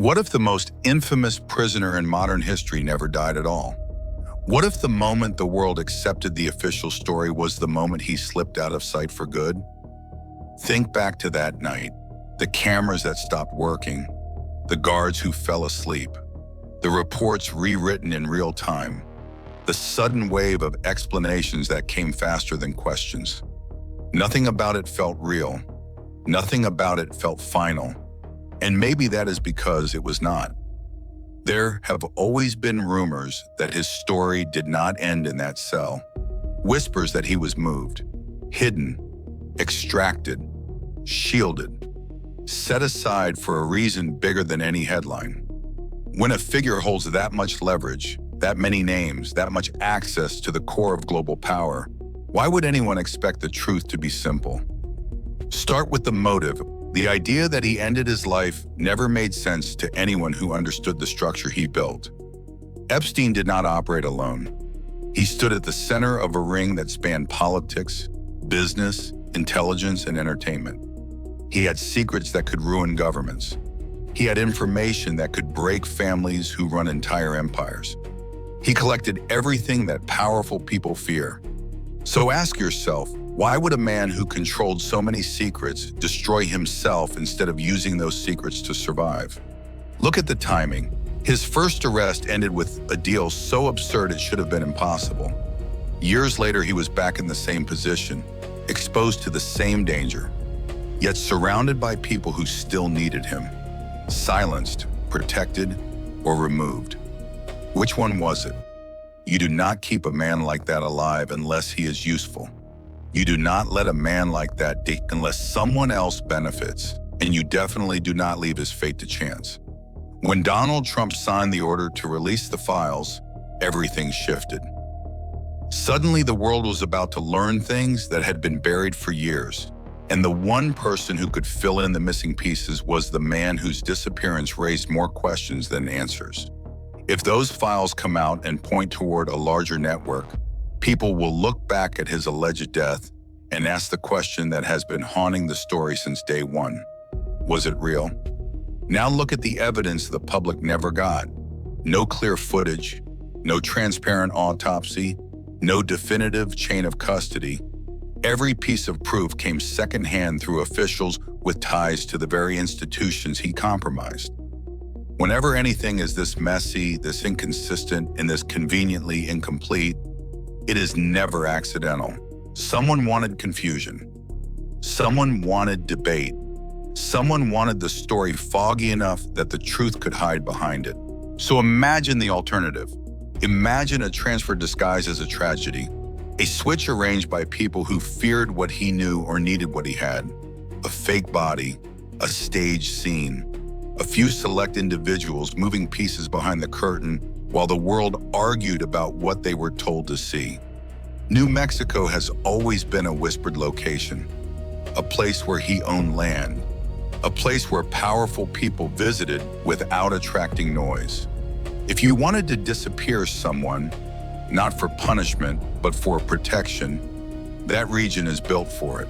What if the most infamous prisoner in modern history never died at all? What if the moment the world accepted the official story was the moment he slipped out of sight for good? Think back to that night, the cameras that stopped working, the guards who fell asleep, the reports rewritten in real time, the sudden wave of explanations that came faster than questions. Nothing about it felt real. Nothing about it felt final. And maybe that is because it was not. There have always been rumors that his story did not end in that cell. Whispers that he was moved, hidden, extracted, shielded, set aside for a reason bigger than any headline. When a figure holds that much leverage, that many names, that much access to the core of global power, why would anyone expect the truth to be simple? Start with the motive. The idea that he ended his life never made sense to anyone who understood the structure he built. Epstein did not operate alone. He stood at the center of a ring that spanned politics, business, intelligence, and entertainment. He had secrets that could ruin governments. He had information that could break families who run entire empires. He collected everything that powerful people fear. So ask yourself, why would a man who controlled so many secrets destroy himself instead of using those secrets to survive? Look at the timing. His first arrest ended with a deal so absurd it should have been impossible. Years later, he was back in the same position, exposed to the same danger, yet surrounded by people who still needed him, silenced, protected, or removed. Which one was it? You do not keep a man like that alive unless he is useful. You do not let a man like that die unless someone else benefits, and you definitely do not leave his fate to chance. When Donald Trump signed the order to release the files, everything shifted. Suddenly, the world was about to learn things that had been buried for years, and the one person who could fill in the missing pieces was the man whose disappearance raised more questions than answers. If those files come out and point toward a larger network, people will look back at his alleged death and ask the question that has been haunting the story since day one. Was it real? Now look at the evidence the public never got. No clear footage, no transparent autopsy, no definitive chain of custody. Every piece of proof came secondhand through officials with ties to the very institutions he compromised. Whenever anything is this messy, this inconsistent, and this conveniently incomplete, it is never accidental. Someone wanted confusion. Someone wanted debate. Someone wanted the story foggy enough that the truth could hide behind it. So imagine the alternative. Imagine a transfer disguised as a tragedy, a switch arranged by people who feared what he knew or needed what he had, a fake body, a staged scene, a few select individuals moving pieces behind the curtain while the world argued about what they were told to see. New Mexico has always been a whispered location, a place where he owned land, a place where powerful people visited without attracting noise. If you wanted to disappear someone, not for punishment, but for protection, that region is built for it.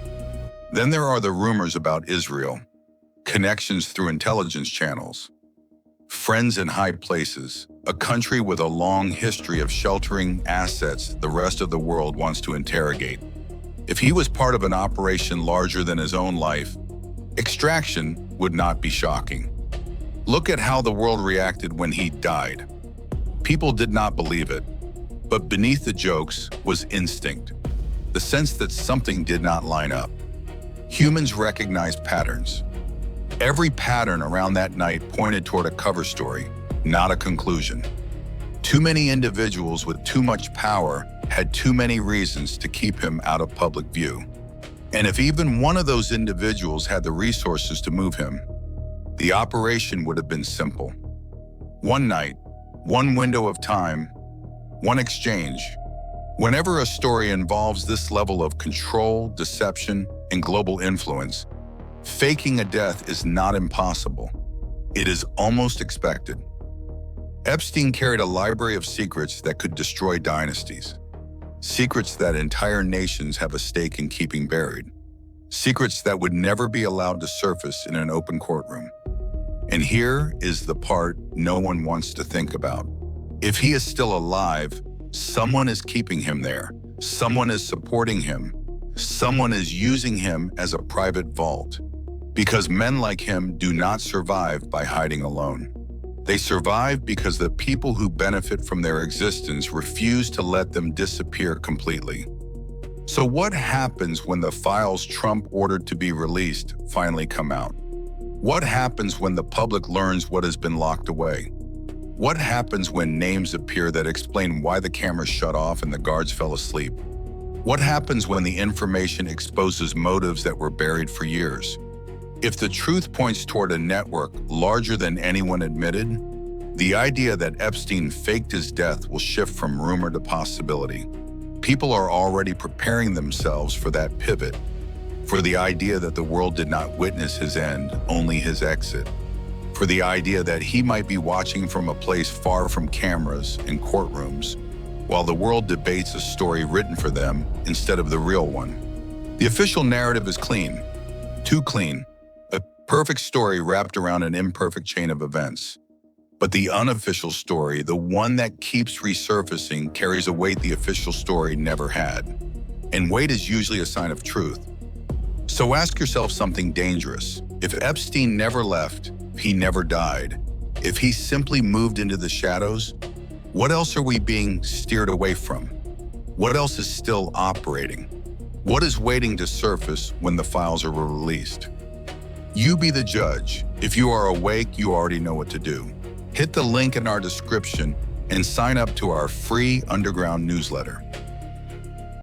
Then there are the rumors about Israel, connections through intelligence channels, friends in high places, a country with a long history of sheltering assets the rest of the world wants to interrogate. If he was part of an operation larger than his own life, extraction would not be shocking. Look at how the world reacted when he died. People did not believe it, but beneath the jokes was instinct, the sense that something did not line up. Humans recognize patterns. Every pattern around that night pointed toward a cover story, not a conclusion. Too many individuals with too much power had too many reasons to keep him out of public view. And if even one of those individuals had the resources to move him, the operation would have been simple. One night, one window of time, one exchange. Whenever a story involves this level of control, deception, and global influence, faking a death is not impossible. It is almost expected. Epstein carried a library of secrets that could destroy dynasties. Secrets that entire nations have a stake in keeping buried. Secrets that would never be allowed to surface in an open courtroom. And here is the part no one wants to think about. If he is still alive, someone is keeping him there. Someone is supporting him. Someone is using him as a private vault. Because men like him do not survive by hiding alone. They survive because the people who benefit from their existence refuse to let them disappear completely. So what happens when the files Trump ordered to be released finally come out? What happens when the public learns what has been locked away? What happens when names appear that explain why the cameras shut off and the guards fell asleep? What happens when the information exposes motives that were buried for years? If the truth points toward a network larger than anyone admitted, the idea that Epstein faked his death will shift from rumor to possibility. People are already preparing themselves for that pivot, for the idea that the world did not witness his end, only his exit, for the idea that he might be watching from a place far from cameras and courtrooms, while the world debates a story written for them instead of the real one. The official narrative is clean, too clean. A perfect story wrapped around an imperfect chain of events. But the unofficial story, the one that keeps resurfacing, carries a weight the official story never had. And weight is usually a sign of truth. So ask yourself something dangerous. If Epstein never left, he never died, if he simply moved into the shadows, what else are we being steered away from? What else is still operating? What is waiting to surface when the files are released? You be the judge. If you are awake, you already know what to do. Hit the link in our description and sign up to our free underground newsletter.